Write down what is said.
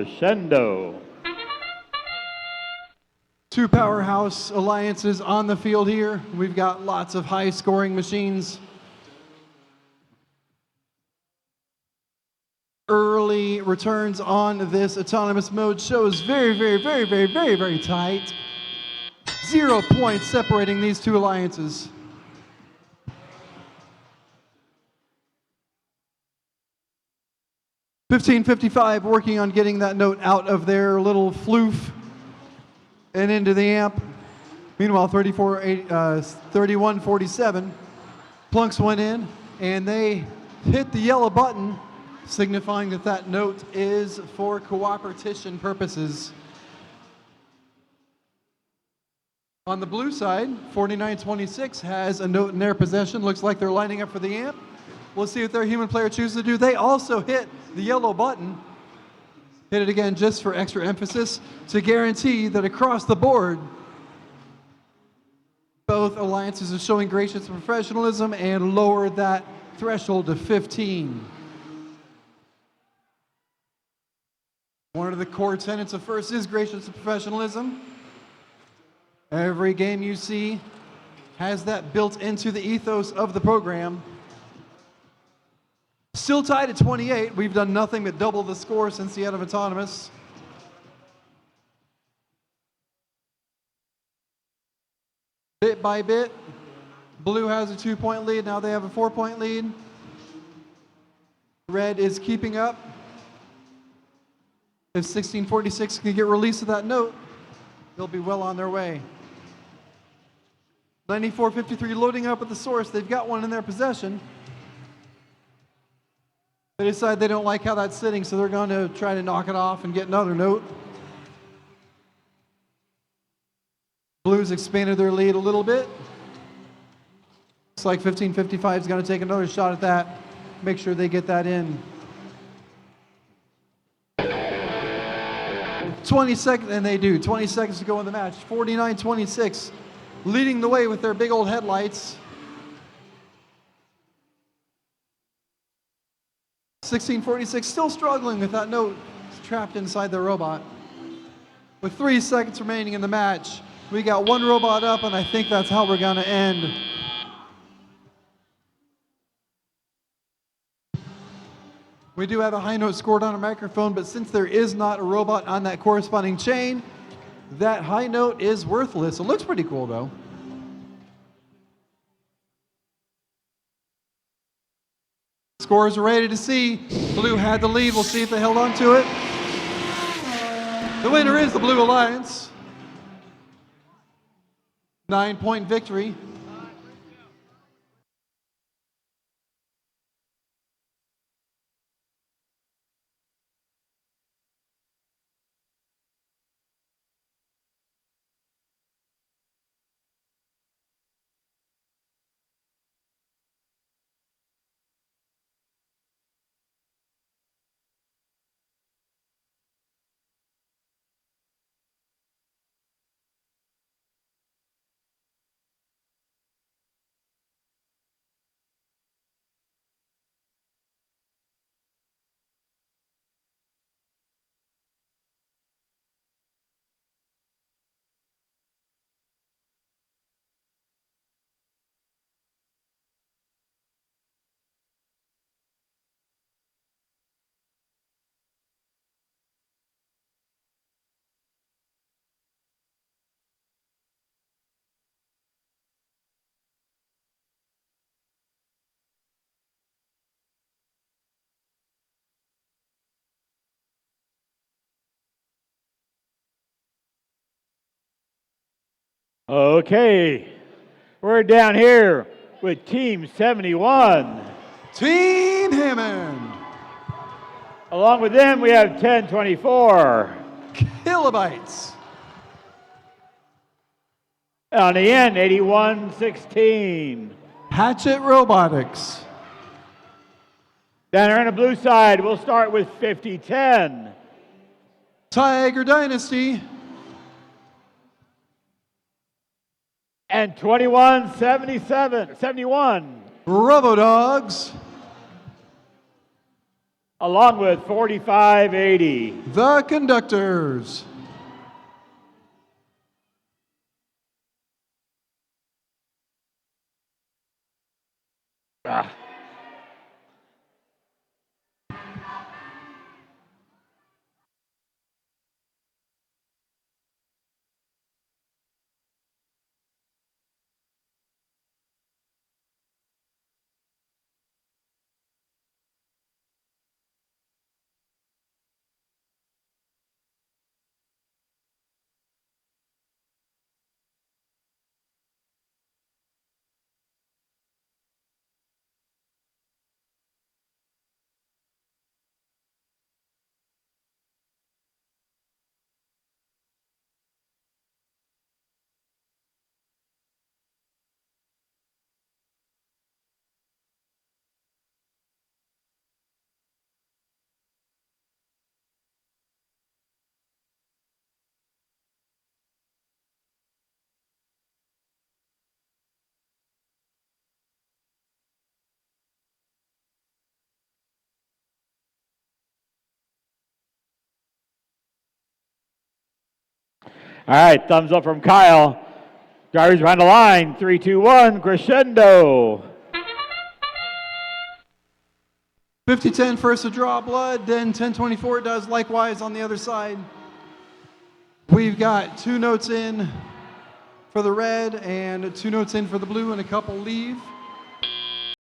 Crescendo. Two powerhouse alliances on the field here. We've got lots of high-scoring machines. Early returns on this autonomous mode shows very tight. 0 points separating these two alliances. $15.55 working on getting that note out of their little floof and into the amp. Meanwhile, 31.47. Plunks went in and they hit the yellow button, signifying that that note is for cooperation purposes. On the blue side, 49.26 has a note in their possession. Looks like they're lining up for the amp. We'll see what their human player chooses to do. They also hit the yellow button. Hit it again just for extra emphasis to guarantee that across the board, both alliances are showing gracious professionalism and lowered that threshold to 15. One of the core tenets of FIRST is gracious professionalism. Every game you see has that built into the ethos of the program. Still tied at 28. We've done nothing but double the score since the end of autonomous. Bit by bit, blue has a 2-point lead. Now they have a 4-point lead. Red is keeping up. If 1646 can get release of that note, they'll be well on their way. 94.53 loading up at the source. They've got one in their possession. They decide they don't like how that's sitting, so they're going to try to knock it off and get another note. Blues expanded their lead a little bit. Looks like 15.55 is going to take another shot at that. Make sure they get that in. 20 seconds, and they do. 20 seconds to go in the match. 49.26 leading the way with their big old headlights. 16.46 still struggling with that note trapped inside the robot. With 3 seconds remaining in the match, we got one robot up, and I think that's how we're going to end. We do have a high note scored on a microphone, but since there is not a robot on that corresponding chain, that high note is worthless. It looks pretty cool, though. Scores are ready to see. Blue had the lead. We'll see if they held on to it. The winner is the Blue Alliance. 9-point victory. Okay, we're down here with Team 71. Team Hammond. Along with them, we have 1024. Kilobytes. On the end, 8116. Hatchet Robotics. Down here on the blue side, we'll start with 5010. Tiger Dynasty. And 2171. Robodogs. along with 4580. The conductors. Ah. All right, thumbs up from Kyle. Drivers behind the line, 3, 2, 1, crescendo. 50-10 first to draw blood, then 10-24 does likewise on the other side. We've got 2 notes in for the red and 2 notes in for the blue and a couple leave.